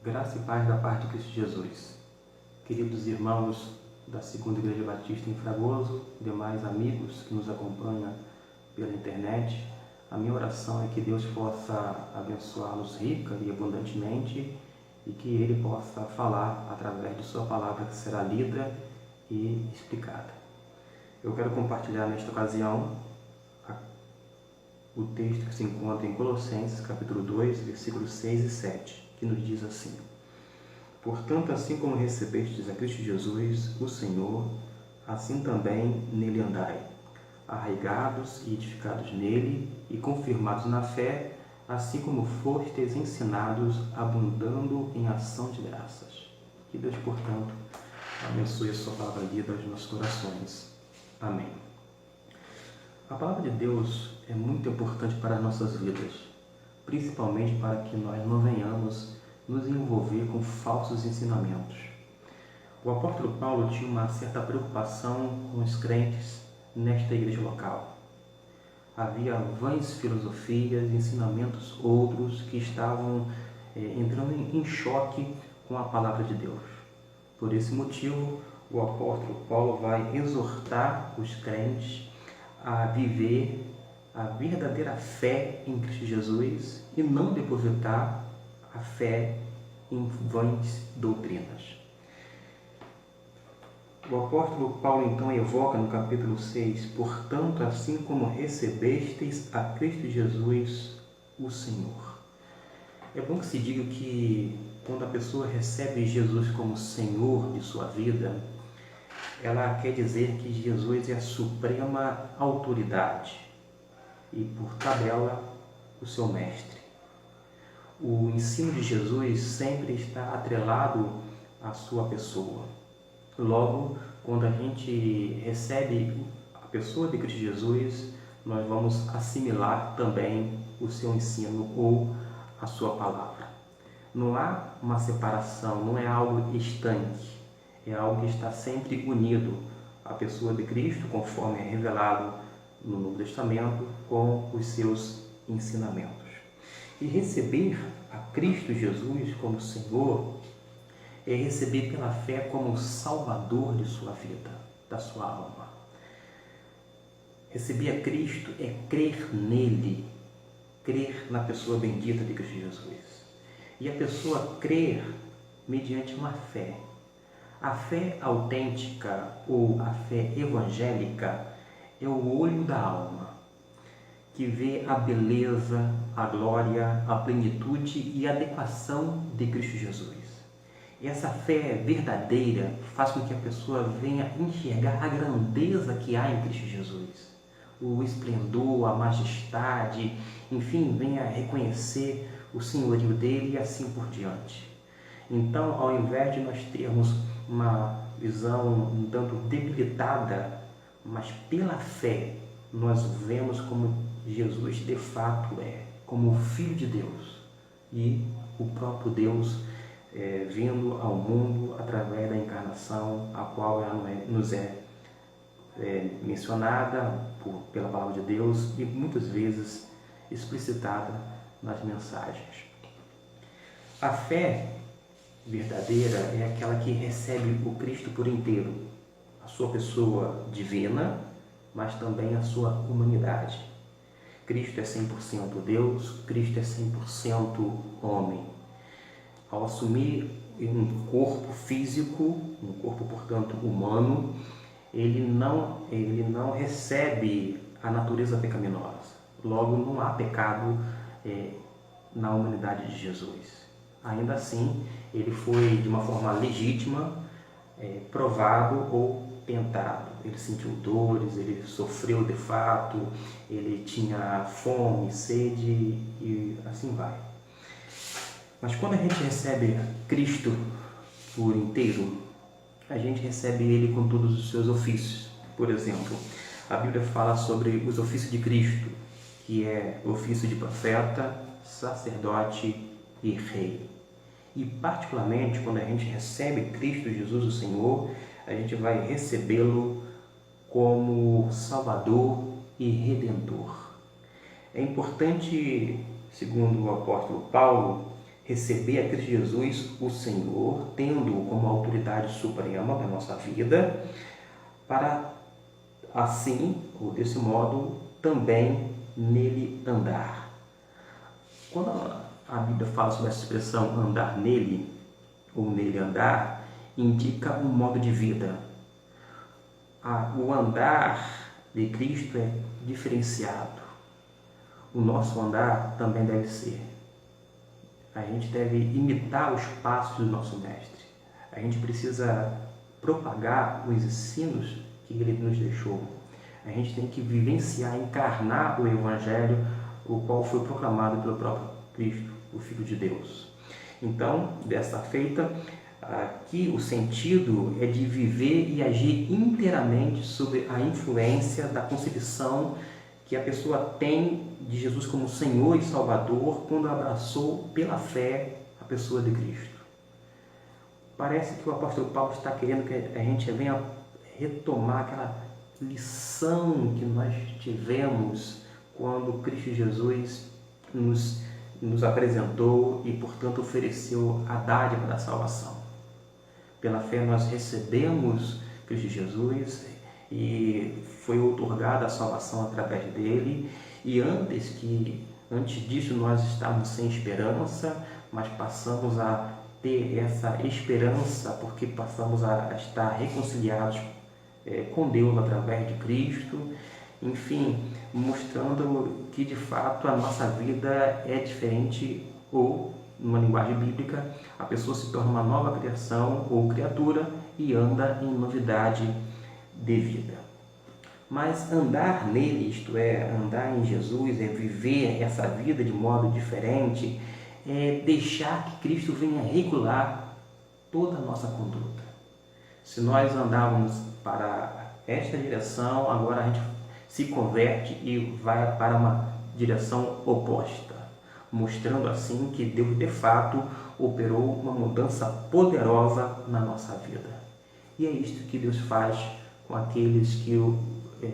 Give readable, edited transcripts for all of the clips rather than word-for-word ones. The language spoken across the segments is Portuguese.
Graça e paz da parte de Cristo Jesus. Queridos irmãos da Segunda Igreja Batista em Fragoso, demais amigos que nos acompanham pela internet, a minha oração é que Deus possa abençoá-los rica e abundantemente e que Ele possa falar através de Sua palavra que será lida e explicada. Eu quero compartilhar nesta ocasião o texto que se encontra em Colossenses, capítulo 2, versículos 6 e 7, que nos diz assim: Portanto, assim como recebestes a Cristo Jesus, o Senhor, assim também nele andai, arraigados e edificados nele e confirmados na fé, assim como fostes ensinados, abundando em ação de graças. Que Deus, portanto, abençoe a sua palavra lida aos nossos corações. Amém. A palavra de Deus é muito importante para as nossas vidas, principalmente para que nós não venhamos nos envolver com falsos ensinamentos. O apóstolo Paulo tinha uma certa preocupação com os crentes nesta igreja local. Havia vãs filosofias, ensinamentos outros que estavam entrando em choque com a palavra de Deus. Por esse motivo, o apóstolo Paulo vai exortar os crentes a viver a verdadeira fé em Cristo Jesus e não depositar a fé em vãs doutrinas. O apóstolo Paulo então evoca no capítulo 6, portanto, assim como recebestes a Cristo Jesus, o Senhor. É bom que se diga que quando a pessoa recebe Jesus como Senhor de sua vida, ela quer dizer que Jesus é a suprema autoridade e, por tabela, o seu mestre. O ensino de Jesus sempre está atrelado à sua pessoa. Logo, quando a gente recebe a pessoa de Cristo Jesus, nós vamos assimilar também o seu ensino ou a sua palavra. Não há uma separação, não é algo estanque, é algo que está sempre unido à pessoa de Cristo, conforme é revelado no Novo Testamento, com os seus ensinamentos. E receber a Cristo Jesus como Senhor é receber pela fé como Salvador de sua vida, da sua alma. Receber a Cristo é crer nele, crer na pessoa bendita de Cristo Jesus. E a pessoa crer mediante uma fé. A fé autêntica ou a fé evangélica é o olho da alma, que vê a beleza, a glória, a plenitude e a adequação de Cristo Jesus. E essa fé verdadeira faz com que a pessoa venha enxergar a grandeza que há em Cristo Jesus, o esplendor, a majestade, enfim, venha reconhecer o senhorio dele e assim por diante. Então, ao invés de nós termos uma visão um tanto debilitada, mas pela fé, nós vemos como Jesus de fato é, como o Filho de Deus e o próprio Deus vindo ao mundo através da encarnação, a qual ela nos é mencionada pela palavra de Deus e muitas vezes explicitada nas mensagens. A fé verdadeira é aquela que recebe o Cristo por inteiro, a sua pessoa divina, mas também a sua humanidade. Cristo é 100% Deus, Cristo é 100% homem. Ao assumir um corpo físico, um corpo, portanto, humano, ele não recebe a natureza pecaminosa. Logo, não há pecado na humanidade de Jesus. Ainda assim, ele foi de uma forma legítima, provado ou tentado. Ele sentiu dores, ele sofreu de fato, ele tinha fome, sede e assim vai. Mas quando a gente recebe Cristo por inteiro, a gente recebe Ele com todos os seus ofícios. Por exemplo, a Bíblia fala sobre os ofícios de Cristo, que é o ofício de profeta, sacerdote e rei. E particularmente quando a gente recebe Cristo Jesus, o Senhor, a gente vai recebê-lo como Salvador e Redentor. É importante, segundo o apóstolo Paulo, receber a Cristo Jesus, o Senhor, tendo-o como autoridade suprema da nossa vida, para assim, ou desse modo, também nele andar. Quando a Bíblia fala sobre essa expressão andar nele, ou nele andar, indica um modo de vida. O andar de Cristo é diferenciado. O nosso andar também deve ser. A gente deve imitar os passos do nosso Mestre. A gente precisa propagar os ensinos que ele nos deixou. A gente tem que vivenciar, encarnar o Evangelho, o qual foi proclamado pelo próprio Cristo, o Filho de Deus. Então, desta feita, aqui o sentido é de viver e agir inteiramente sob a influência da concepção que a pessoa tem de Jesus como Senhor e Salvador quando abraçou pela fé a pessoa de Cristo. Parece que o apóstolo Paulo está querendo que a gente venha retomar aquela lição que nós tivemos quando Cristo Jesus nos apresentou e, portanto, ofereceu a dádiva da salvação. Pela fé nós recebemos Cristo Jesus e foi outorgada a salvação através dele, e antes disso nós estávamos sem esperança, mas passamos a ter essa esperança porque passamos a estar reconciliados com Deus através de Cristo, enfim, mostrando que de fato a nossa vida é diferente, ou, numa linguagem bíblica, a pessoa se torna uma nova criação ou criatura e anda em novidade de vida. Mas andar nele, isto é, andar em Jesus, é viver essa vida de modo diferente, é deixar que Cristo venha regular toda a nossa conduta. Se nós andávamos para esta direção, agora a gente se converte e vai para uma direção oposta, mostrando assim que Deus de fato operou uma mudança poderosa na nossa vida. E é isto que Deus faz com aqueles que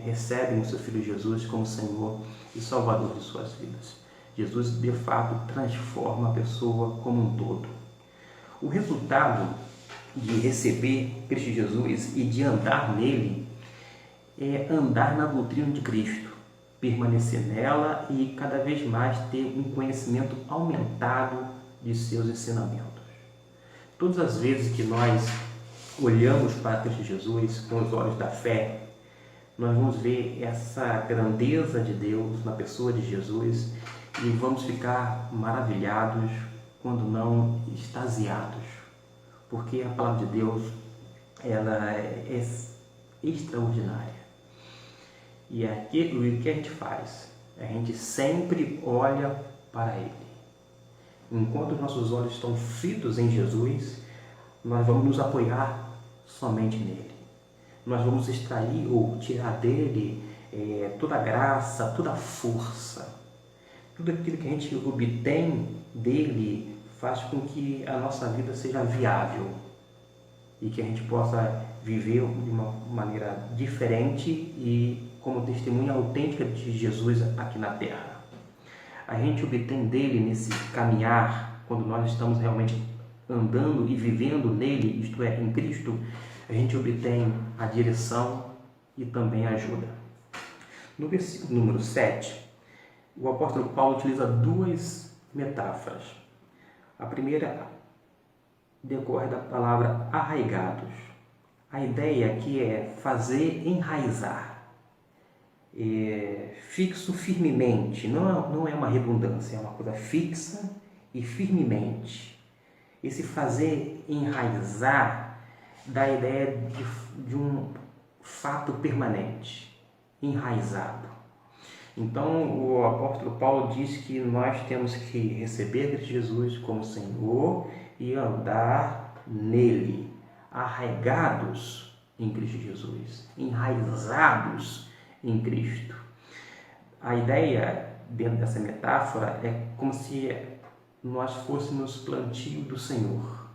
recebem o seu Filho Jesus como Senhor e Salvador de suas vidas. Jesus de fato transforma a pessoa como um todo. O resultado de receber Cristo Jesus e de andar nele é andar na doutrina de Cristo, permanecer nela e cada vez mais ter um conhecimento aumentado de seus ensinamentos. Todas as vezes que nós olhamos para Cristo Jesus com os olhos da fé, nós vamos ver essa grandeza de Deus na pessoa de Jesus e vamos ficar maravilhados, quando não extasiados, porque a palavra de Deus ela é extraordinária. E o que a gente faz? A gente sempre olha para Ele. Enquanto os nossos olhos estão fitos em Jesus, nós vamos nos apoiar somente nele. Nós vamos extrair ou tirar dele toda a graça, toda a força. Tudo aquilo que a gente obtém dele faz com que a nossa vida seja viável e que a gente possa viver de uma maneira diferente e como testemunha autêntica de Jesus aqui na Terra. A gente obtém dele nesse caminhar, quando nós estamos realmente andando e vivendo nele, isto é, em Cristo, a gente obtém a direção e também a ajuda. No versículo número 7, o apóstolo Paulo utiliza duas metáforas. A primeira decorre da palavra arraigados. A ideia aqui é fazer enraizar. Fixo firmemente, não é uma redundância, é uma coisa fixa e firmemente. Esse fazer enraizar dá a ideia de um fato permanente, enraizado. Então o apóstolo Paulo diz que nós temos que receber Cristo Jesus como Senhor e andar nele, arraigados em Cristo Jesus, enraizados em Cristo. A ideia dentro dessa metáfora é como se nós fôssemos plantio do Senhor.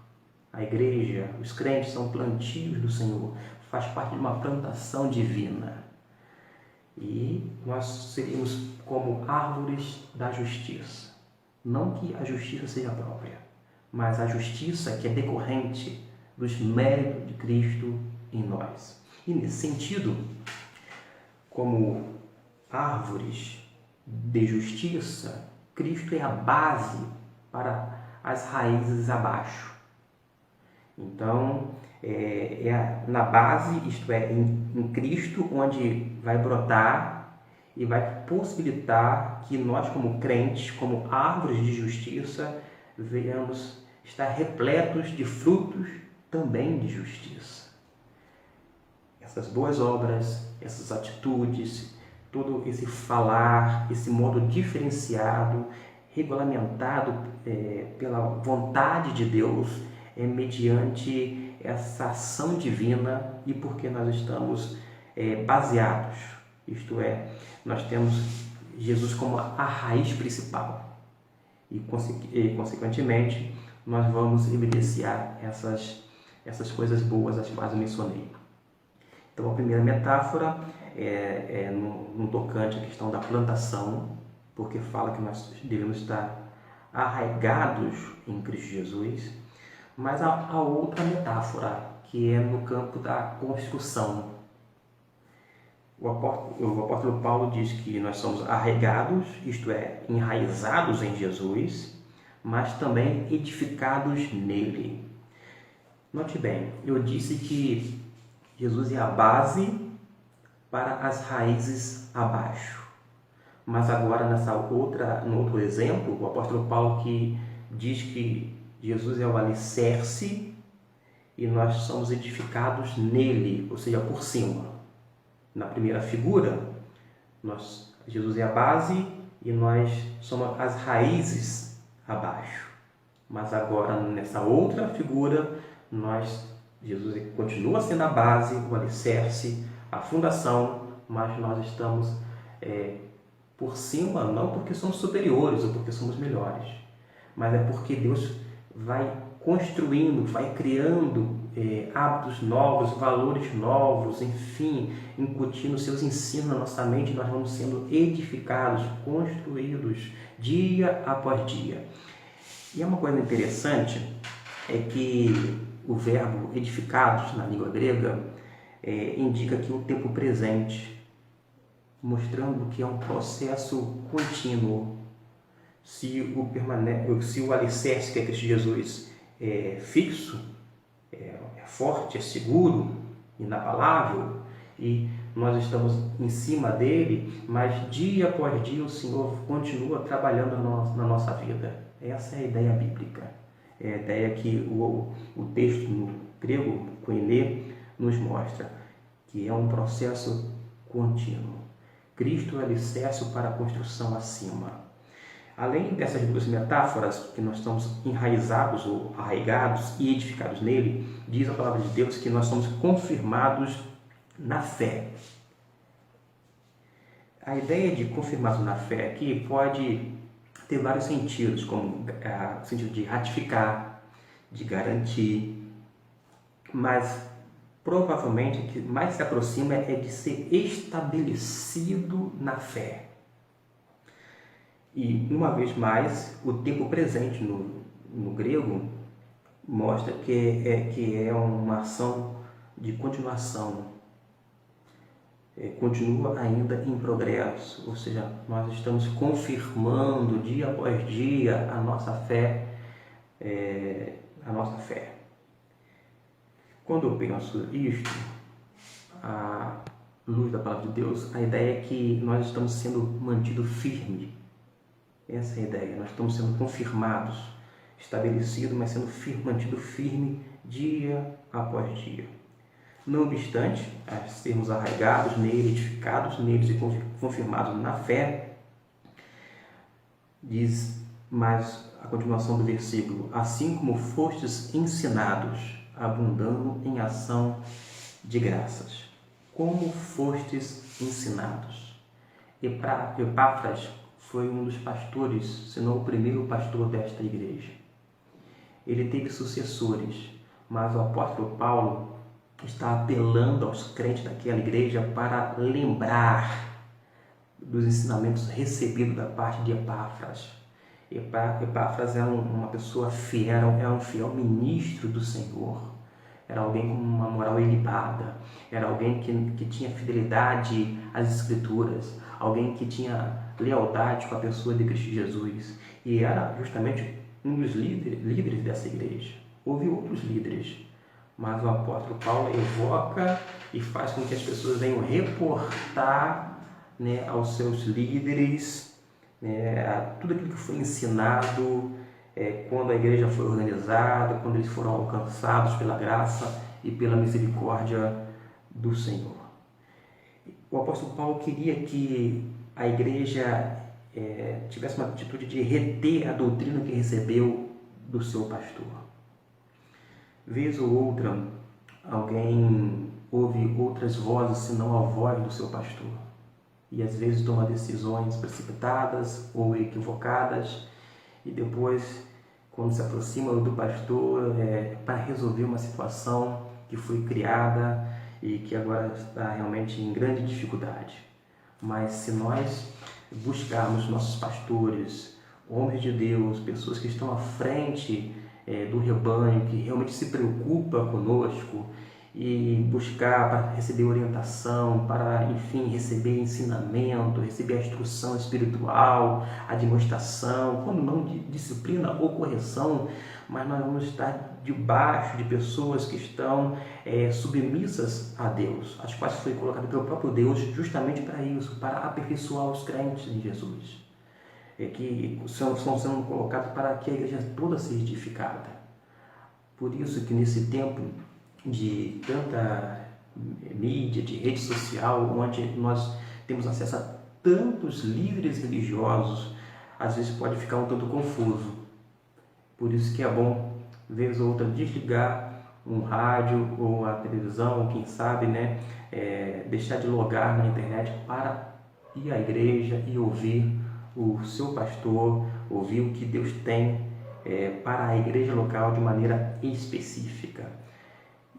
A igreja, os crentes são plantios do Senhor, faz parte de uma plantação divina. E nós seríamos como árvores da justiça. Não que a justiça seja própria, mas a justiça que é decorrente dos méritos de Cristo em nós. E nesse sentido, como árvores de justiça, Cristo é a base para as raízes abaixo. Então, na base, isto é, em Cristo, onde vai brotar e vai possibilitar que nós, como crentes, como árvores de justiça, venhamos estar repletos de frutos também de justiça. Essas boas obras, essas atitudes, todo esse falar, esse modo diferenciado, regulamentado pela vontade de Deus, mediante essa ação divina e porque nós estamos baseados, isto é, nós temos Jesus como a raiz principal e, consequentemente, nós vamos evidenciar essas coisas boas as quais eu mencionei. Então, a primeira metáfora no tocante à questão da plantação, porque fala que nós devemos estar arraigados em Cristo Jesus, mas a outra metáfora, que é no campo da construção. O apóstolo Paulo diz que nós somos arraigados, isto é, enraizados em Jesus, mas também edificados nele. Note bem, eu disse que Jesus é a base para as raízes abaixo. Mas agora, no outro exemplo, o apóstolo Paulo que diz que Jesus é o alicerce e nós somos edificados nele, ou seja, por cima. Na primeira figura, Jesus é a base e nós somos as raízes abaixo. Mas agora, nessa outra figura, Jesus continua sendo a base, o alicerce, a fundação, mas nós estamos por cima, não porque somos superiores ou porque somos melhores, mas é porque Deus vai construindo, vai criando hábitos novos, valores novos, enfim, incutindo seus ensinos na nossa mente, nós vamos sendo edificados, construídos dia após dia. E é uma coisa interessante, é que o verbo edificados na língua grega indica aqui o tempo presente, mostrando que é um processo contínuo. Se o alicerce que é Cristo Jesus é fixo, é forte, é seguro, inabalável, e nós estamos em cima dele, mas dia após dia o Senhor continua trabalhando na nossa vida. Essa é a ideia bíblica. É a ideia que o texto no grego, koiné, nos mostra, que é um processo contínuo. Cristo é alicerce para a construção acima. Além dessas duas metáforas, que nós estamos enraizados ou arraigados e edificados nele, diz a palavra de Deus que nós somos confirmados na fé. A ideia de confirmados na fé aqui pode ter vários sentidos, como o sentido de ratificar, de garantir, mas provavelmente o que mais se aproxima é de ser estabelecido na fé. E, uma vez mais, o tempo presente no grego mostra que é uma ação de continuação. Continua ainda em progresso, ou seja, nós estamos confirmando dia após dia a nossa fé. Quando eu penso isto, à luz da palavra de Deus, a ideia é que nós estamos sendo mantidos firmes. Essa é a ideia, nós estamos sendo confirmados, estabelecidos, mas sendo mantido firme dia após dia. Não obstante, a sermos arraigados nele, edificados neles e confirmados na fé, diz mais a continuação do versículo: assim como fostes ensinados, abundando em ação de graças. Como fostes ensinados? Epáfras foi um dos pastores, se não o primeiro pastor desta igreja. Ele teve sucessores, mas o apóstolo Paulo está apelando aos crentes daquela igreja para lembrar dos ensinamentos recebidos da parte de Epáfras. Epáfras era uma pessoa fiel, era um fiel ministro do Senhor, era alguém com uma moral ilibada, era alguém que tinha fidelidade às Escrituras, alguém que tinha lealdade com a pessoa de Cristo Jesus, e era justamente um dos líderes dessa igreja. Houve outros líderes, mas o apóstolo Paulo evoca e faz com que as pessoas venham reportar, né, aos seus líderes, né, tudo aquilo que foi ensinado, quando a igreja foi organizada, quando eles foram alcançados pela graça e pela misericórdia do Senhor. O apóstolo Paulo queria que a igreja tivesse uma atitude de reter a doutrina que recebeu do seu pastor. Vez ou outra, alguém ouve outras vozes senão a voz do seu pastor, e às vezes toma decisões precipitadas ou equivocadas, e depois, quando se aproxima do pastor para resolver uma situação que foi criada e que agora está realmente em grande dificuldade. Mas se nós buscarmos nossos pastores, homens de Deus, pessoas que estão à frente do rebanho, que realmente se preocupa conosco, e buscar para receber orientação, para, enfim, receber ensinamento, receber a instrução espiritual, a demonstração, quando não disciplina ou correção, mas nós vamos estar debaixo de pessoas que estão submissas a Deus, as quais foi colocado pelo próprio Deus justamente para isso, para aperfeiçoar os crentes em Jesus, que estão sendo colocados para que a igreja toda seja edificada. Por isso que nesse tempo de tanta mídia, de rede social, onde nós temos acesso a tantos líderes religiosos, às vezes pode ficar um tanto confuso. Por isso que é bom, vez ou outra, desligar um rádio ou a televisão, ou quem sabe, né, deixar de logar na internet para ir à igreja e ouvir o seu pastor, ouvir o que Deus tem para a igreja local de maneira específica.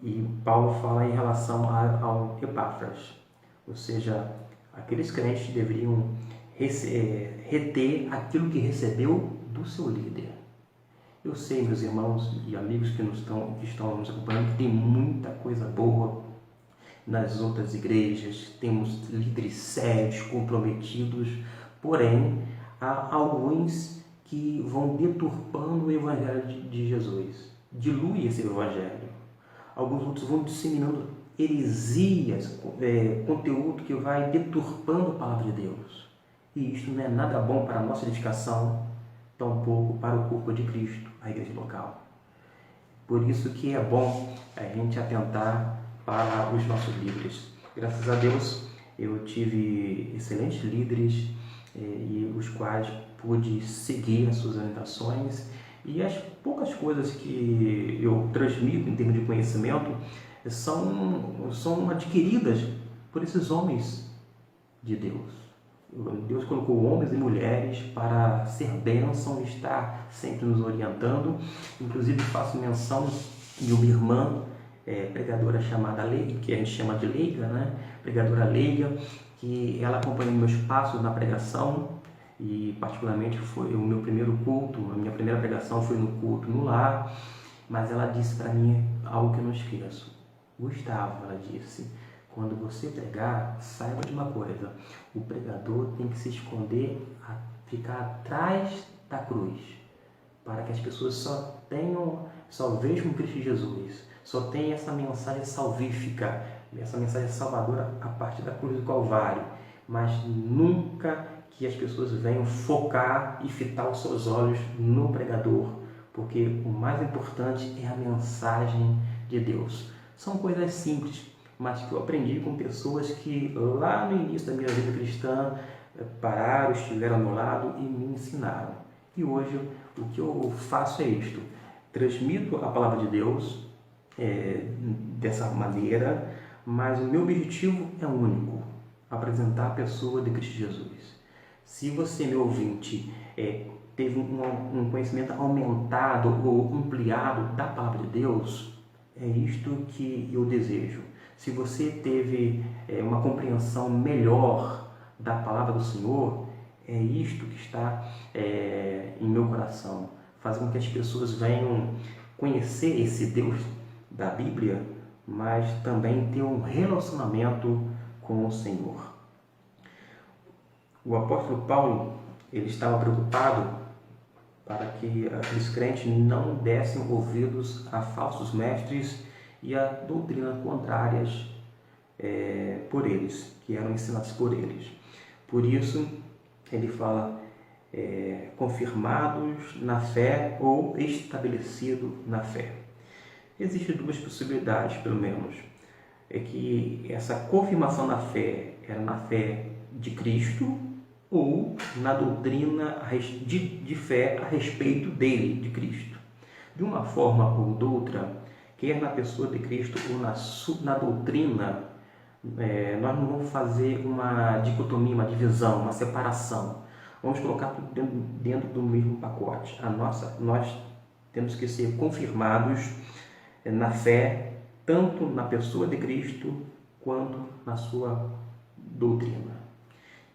E Paulo fala em relação ao Epáfras, ou seja, aqueles crentes deveriam reter aquilo que recebeu do seu líder. Eu sei, meus irmãos e amigos que estão nos acompanhando, que tem muita coisa boa nas outras igrejas, temos líderes sérios, comprometidos, porém, há alguns que vão deturpando o evangelho de Jesus, dilui esse evangelho. Alguns outros vão disseminando heresias, conteúdo que vai deturpando a palavra de Deus. E isto não é nada bom para a nossa edificação, tampouco para o corpo de Cristo, a igreja local. Por isso que é bom a gente atentar para os nossos líderes. Graças a Deus, eu tive excelentes líderes e os quais pude seguir as suas orientações. E as poucas coisas que eu transmito em termos de conhecimento são adquiridas por esses homens de Deus. Deus colocou homens e mulheres para ser bênção e estar sempre nos orientando. Inclusive faço menção de uma irmã, pregadora chamada Leiga, que a gente chama de Leiga, né? Pregadora Leiga, que ela acompanhou meus passos na pregação. E particularmente foi o meu primeiro culto, a minha primeira pregação foi no culto no lar, mas ela disse para mim algo que eu não esqueço. Gustavo, ela disse, quando você pregar, saiba de uma coisa, o pregador tem que se esconder, ficar atrás da cruz, para que as pessoas só vejam Cristo Jesus, só tenham essa mensagem salvífica, essa mensagem salvadora a partir da cruz do Calvário, mas nunca que as pessoas venham focar e fitar os seus olhos no pregador, porque o mais importante é a mensagem de Deus. São coisas simples, mas que eu aprendi com pessoas que lá no início da minha vida cristã pararam, estiveram ao meu lado e me ensinaram. E hoje o que eu faço é isto: transmito a palavra de Deus dessa maneira, mas o meu objetivo é único: apresentar a pessoa de Cristo Jesus. Se você, meu ouvinte, teve um conhecimento aumentado ou ampliado da palavra de Deus, é isto que eu desejo. Se você teve uma compreensão melhor da palavra do Senhor, É isto que está em meu coração. Fazer com que as pessoas venham conhecer esse Deus da Bíblia, mas também ter um relacionamento com o Senhor. O apóstolo Paulo, ele estava preocupado para que aqueles crentes não dessem ouvidos a falsos mestres e a doutrina contrárias por eles, que eram ensinados por eles. Por isso, ele fala confirmados na fé ou estabelecido na fé. Existem duas possibilidades, pelo menos. É que essa confirmação na fé era na fé de Cristo ou na doutrina de fé a respeito dele, de Cristo. De uma forma ou de outra, quer na pessoa de Cristo ou na doutrina, nós não vamos fazer uma dicotomia, uma divisão, uma separação. Vamos colocar tudo dentro do mesmo pacote. Nós temos que ser confirmados na fé, tanto na pessoa de Cristo quanto na sua doutrina.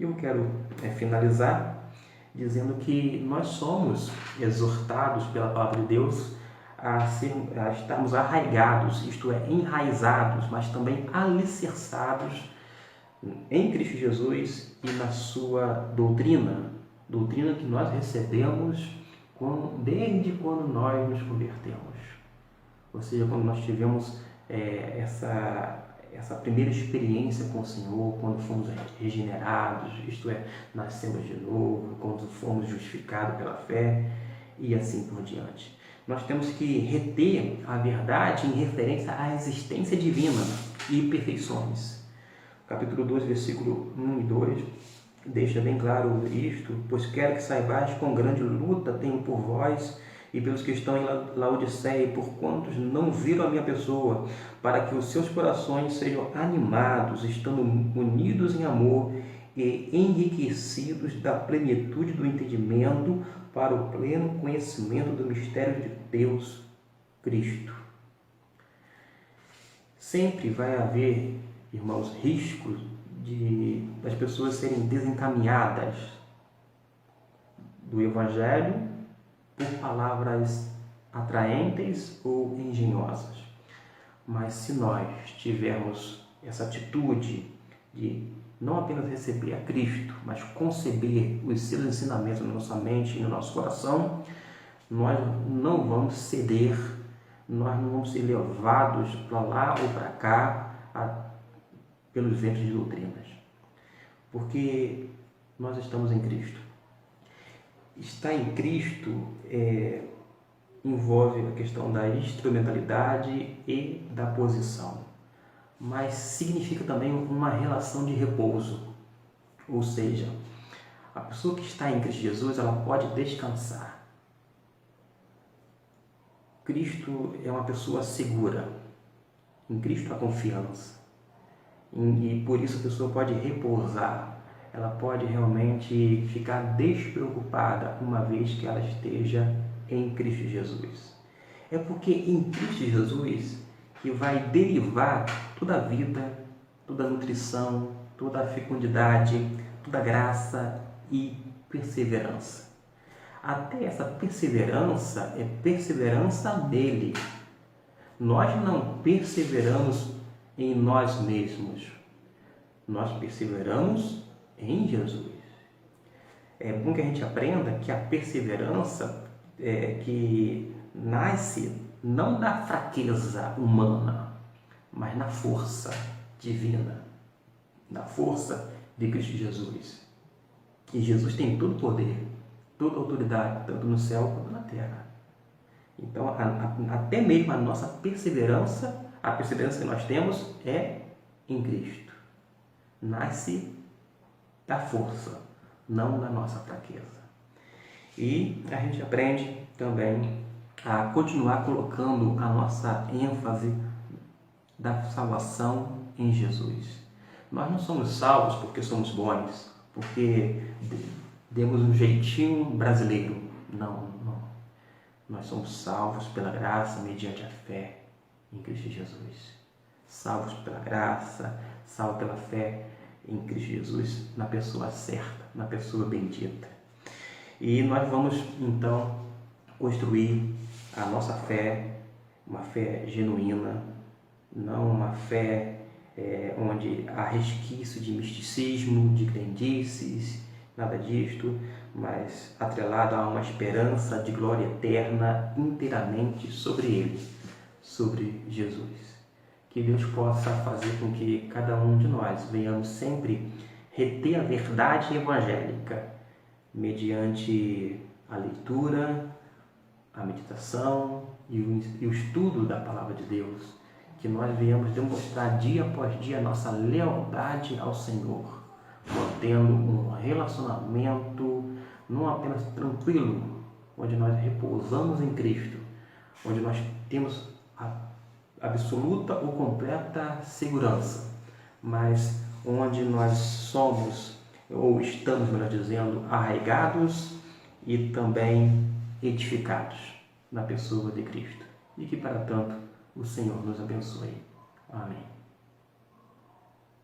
Eu quero finalizar dizendo que nós somos exortados pela palavra de Deus a estarmos arraigados, isto é, enraizados, mas também alicerçados em Cristo Jesus e na sua doutrina que nós recebemos desde quando nós nos convertemos. Ou seja, quando nós tivemos essa primeira experiência com o Senhor, quando fomos regenerados, isto é, nascemos de novo, quando fomos justificados pela fé e assim por diante. Nós temos que reter a verdade em referência à existência divina e perfeições. Capítulo 2, versículo 1 e 2, deixa bem claro isto: pois quero que saibais quão grande luta tenho por vós e pelos que estão em Laodiceia, por quantos não viram a minha pessoa, para que os seus corações sejam animados, estando unidos em amor e enriquecidos da plenitude do entendimento, para o pleno conhecimento do mistério de Deus, Cristo. Sempre vai haver, irmãos, riscos das pessoas serem desencaminhadas do Evangelho por palavras atraentes ou engenhosas. Mas se nós tivermos essa atitude de não apenas receber a Cristo, mas conceber os seus ensinamentos na nossa mente e no nosso coração, nós não vamos ceder, nós não vamos ser levados para lá ou para cá pelos ventos de doutrinas. Porque nós estamos em Cristo. Estar em Cristo envolve a questão da instrumentalidade e da posição, mas significa também uma relação de repouso. Ou seja, a pessoa que está em Cristo Jesus, ela pode descansar. Cristo é uma pessoa segura. Em Cristo há confiança. E por isso a pessoa pode repousar. Ela pode realmente ficar despreocupada uma vez que ela esteja em Cristo Jesus. É porque em Cristo Jesus que vai derivar toda a vida, toda a nutrição, toda a fecundidade, toda a graça e perseverança. Até essa perseverança é perseverança nele. Nós não perseveramos em nós mesmos. Nós perseveramos em Jesus. É bom que a gente aprenda que a perseverança que nasce não da fraqueza humana, mas na força divina, na força de Cristo Jesus. E Jesus tem todo o poder, toda a autoridade, tanto no céu quanto na terra. Então, até mesmo a nossa perseverança, a perseverança que nós temos é em Cristo. Nasce da força, não da nossa fraqueza. E a gente aprende também a continuar colocando a nossa ênfase da salvação em Jesus. Nós não somos salvos porque somos bons, porque demos um jeitinho brasileiro. Não. Nós somos salvos pela graça mediante a fé em Cristo Jesus. Salvos pela graça, salvos pela fé em Cristo Jesus, na pessoa certa, na pessoa bendita. E nós vamos então construir a nossa fé, uma fé genuína, não uma fé onde há resquício de misticismo, de crendices, nada disto, mas atrelado a uma esperança de glória eterna inteiramente sobre Ele, sobre Jesus. Que Deus possa fazer com que cada um de nós venhamos sempre reter a verdade evangélica mediante a leitura, a meditação e o estudo da Palavra de Deus, que nós venhamos demonstrar dia após dia a nossa lealdade ao Senhor, mantendo um relacionamento não apenas tranquilo, onde nós repousamos em Cristo, onde nós temos a absoluta ou completa segurança, mas onde nós somos, ou estamos, melhor dizendo, arraigados e também edificados na pessoa de Cristo. E que para tanto o Senhor nos abençoe. Amém.